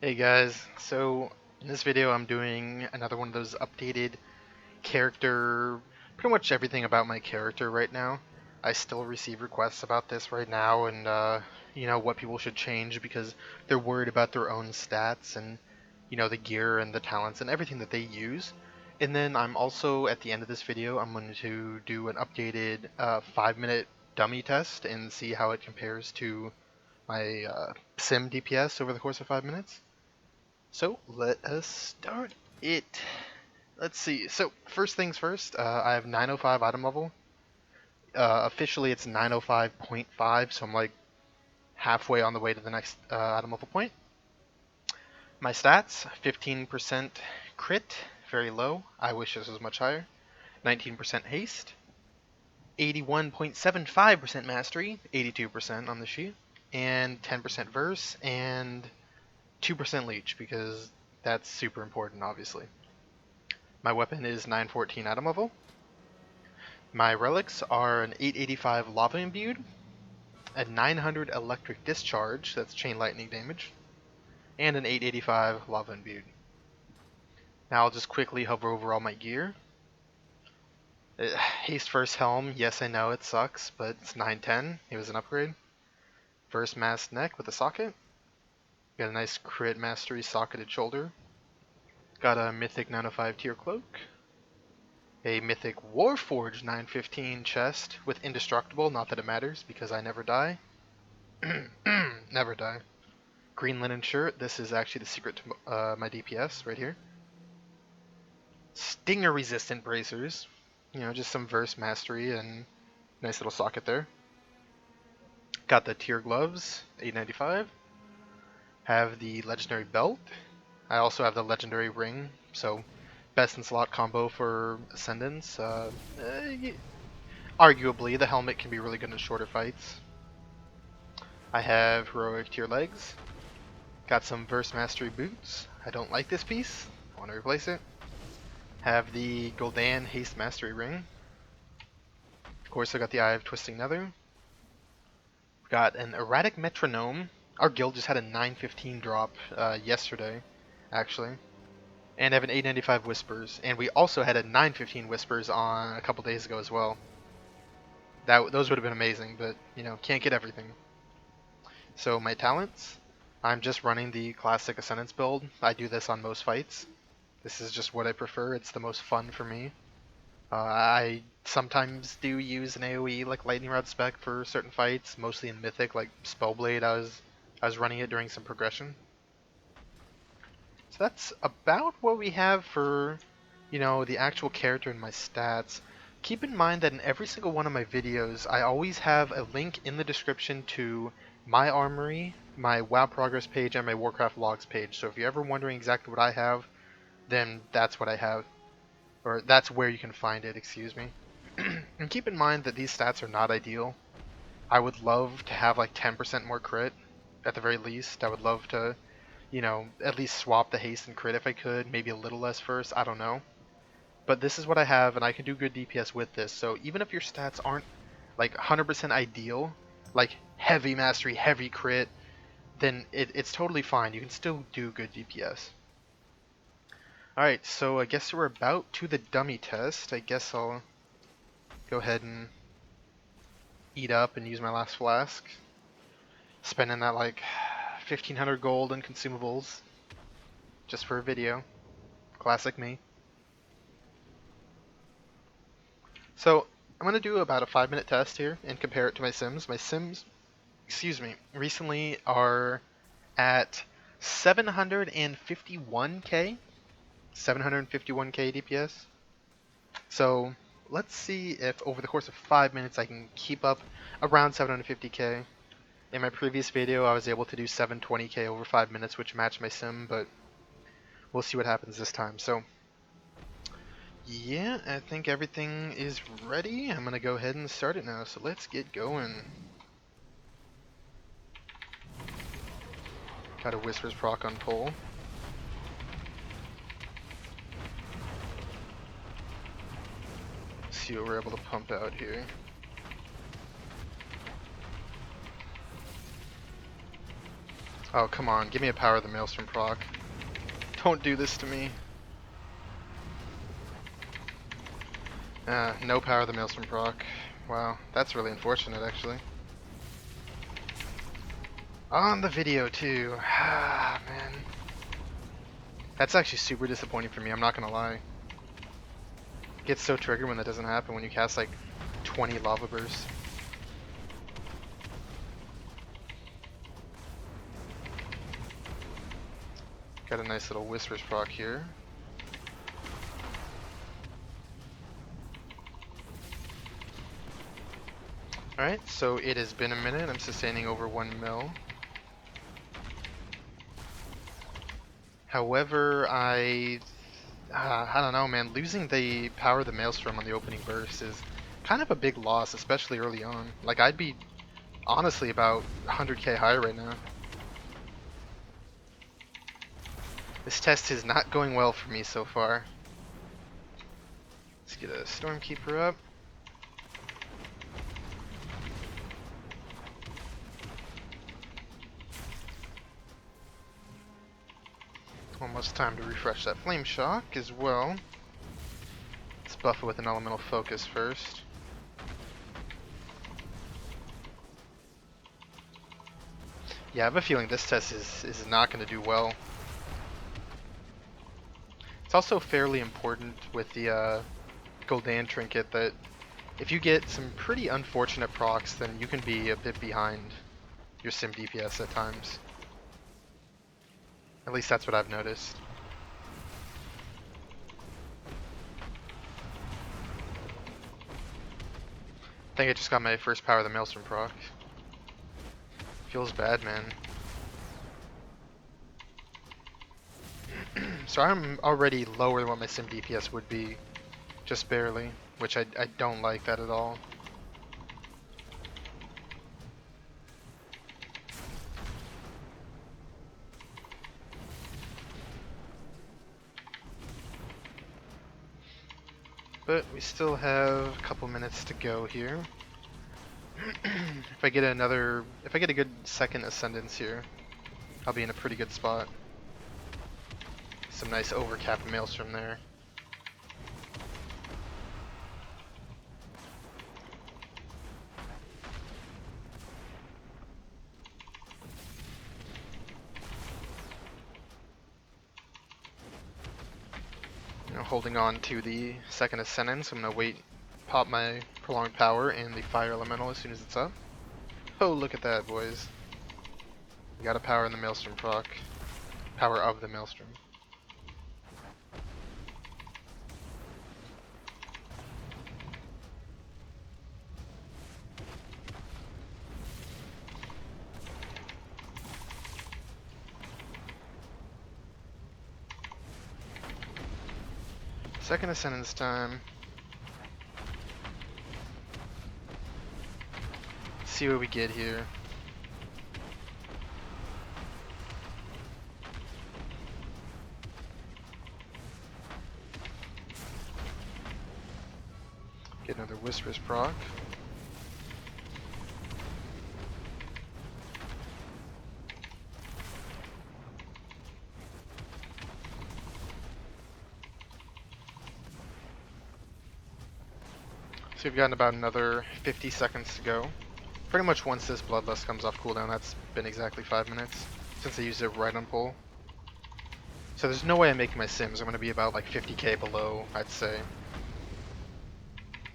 Hey guys, so in this video I'm doing another one of those updated character, pretty much everything about my character right now. I still receive requests about this right now and what people should change because they're worried about their own stats and the gear and the talents and everything that they use. And then I'm also at the end of this video I'm going to do an updated 5-minute dummy test and see how it compares to my Sim DPS over the course of 5 minutes. So let us start it. Let's see. So first things first, I have 905 item level. Officially it's 905.5, so I'm like halfway on the way to the next item level point. My stats, 15% crit, very low. I wish this was much higher. 19% haste. 81.75% mastery, 82% on the sheet. And 10% verse, and 2% leech, because that's super important, obviously. My weapon is 914 item level. My relics are an 885 lava imbued, a 900 electric discharge, that's chain lightning damage, and an 885 lava imbued. Now I'll just quickly hover over all my gear. Haste first helm, yes I know it sucks, but it's 910, it was an upgrade. First masked neck with a socket. Got a nice crit mastery socketed shoulder. Got a mythic 905 tier cloak. A mythic Warforged 915 chest with indestructible, not that it matters because I never die. Never die. Green linen shirt, this is actually the secret to my DPS right here. Stinger resistant bracers, just some verse mastery and nice little socket there. Got the tier gloves, 895. Have the legendary belt. I also have the legendary ring, so best in slot combo for Ascendants. Arguably, the helmet can be really good in shorter fights. I have heroic tier legs. Got some verse mastery boots. I don't like this piece. I want to replace it. Have the gul'dan haste mastery ring. Of course, I got the Eye of Twisting Nether. Got an erratic metronome. Our guild just had a 915 drop yesterday, actually. And I have an 895 Whispers, and we also had a 915 Whispers on a couple days ago as well. Those would have been amazing, but can't get everything. So my talents, I'm just running the classic Ascendance build. I do this on most fights. This is just what I prefer. It's the most fun for me. I sometimes do use an AoE like Lightning Rod spec for certain fights, mostly in Mythic, like Spellblade. I was running it during some progression. So that's about what we have for, the actual character and my stats. Keep in mind that in every single one of my videos, I always have a link in the description to my armory, my WoW progress page, and my Warcraft logs page. So if you're ever wondering exactly what I have, then that's what I have. Or that's where you can find it, excuse me. And keep in mind that these stats are not ideal. I would love to have like 10% more crit, at the very least. I would love to, at least swap the haste and crit if I could, maybe a little less first, I don't know. But this is what I have, and I can do good DPS with this, so even if your stats aren't like 100% ideal, like heavy mastery, heavy crit, then it's totally fine. You can still do good DPS. Alright, so I guess we're about to the dummy test. I guess I'll go ahead and eat up and use my last flask. Spending that like 1500 gold and consumables just for a video. Classic me. So I'm going to do about a 5-minute test here and compare it to my Sims. My Sims, recently are at 751k. 751k DPS. So let's see if over the course of 5 minutes I can keep up around 750k. In my previous video I was able to do 720k over 5 minutes, which matched my Sim, but we'll see what happens this time. So yeah, I think everything is ready. I'm gonna go ahead and start it now, so let's get going. Got a Whispers proc on pull. See what we're able to pump out here. Oh, come on. Give me a Power of the Maelstrom proc. Don't do this to me. No Power of the Maelstrom proc. Wow, that's really unfortunate, actually. On the video, too. Ah, man. That's actually super disappointing for me, I'm not gonna lie. Gets so triggered when that doesn't happen, when you cast like 20 lava bursts. Got a nice little Whispers proc here. Alright, so it has been a minute. I'm sustaining over 1 mil. However, I don't know, man. Losing the Power of the Maelstrom on the opening burst is kind of a big loss, especially early on. Like, I'd be honestly about 100k higher right now. This test is not going well for me so far. Let's get a Stormkeeper up. Almost time to refresh that Flame Shock as well. Let's buff it with an Elemental Focus first. Yeah, I have a feeling this test is not going to do well. It's also fairly important with the gul'dan trinket that if you get some pretty unfortunate procs, then you can be a bit behind your Sim DPS at times. At least that's what I've noticed. I think I just got my first Power of the Maelstrom proc. Feels bad, man. So I'm already lower than what my Sim DPS would be, just barely, which I don't like that at all. But we still have a couple minutes to go here. If I get a good second Ascendance here, I'll be in a pretty good spot. Some nice overcap Maelstrom there. Holding on to the second Ascendance, I'm gonna wait, pop my Prolonged Power and the Fire Elemental as soon as it's up. Oh, look at that, boys. We got a Power in the Maelstrom proc. Power of the Maelstrom. Second Ascendance time. Let's see what we get here. Get another Whispers proc. So we've gotten about another 50 seconds to go. Pretty much once this Bloodlust comes off cooldown, that's been exactly 5 minutes, since I used it right on pull. So there's no way I'm making my Sims. I'm going to be about like 50k below, I'd say.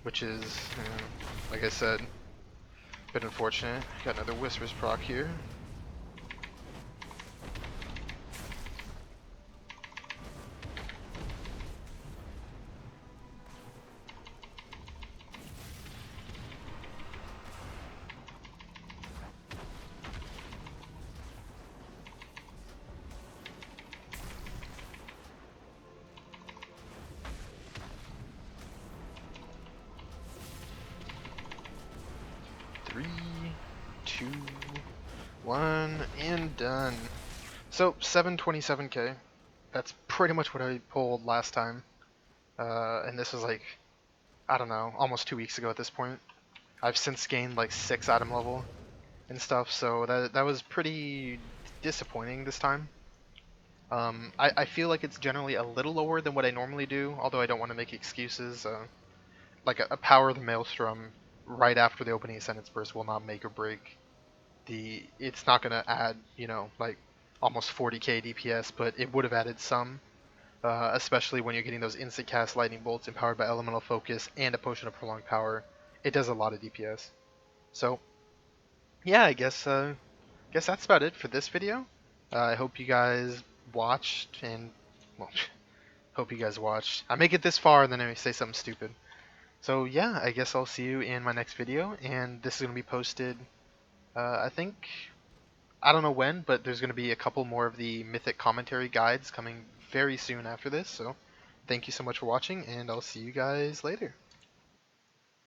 Which is, like I said, a bit unfortunate. Got another Whispers proc here. Three, two, one, and done. So 727k. That's pretty much what I pulled last time. And this was like, I don't know, almost 2 weeks ago at this point. I've since gained like 6 item level and stuff, so that was pretty disappointing this time. I feel like it's generally a little lower than what I normally do, although I don't want to make excuses. Like a Power of the Maelstrom right after the opening Ascendance Burst will not make or break it's not going to add, like almost 40k DPS, but it would have added some, especially when you're getting those instant cast lightning bolts empowered by elemental focus and a potion of prolonged power. It does a lot of DPS. So yeah, I guess that's about it for this video. I hope you guys watched and well, hope you guys watched. I make it this far and then I say something stupid. So yeah, I guess I'll see you in my next video, and this is gonna be posted. I think I don't know when, but there's going to be a couple more of the Mythic commentary guides coming very soon after this. So thank you so much for watching, and I'll see you guys later.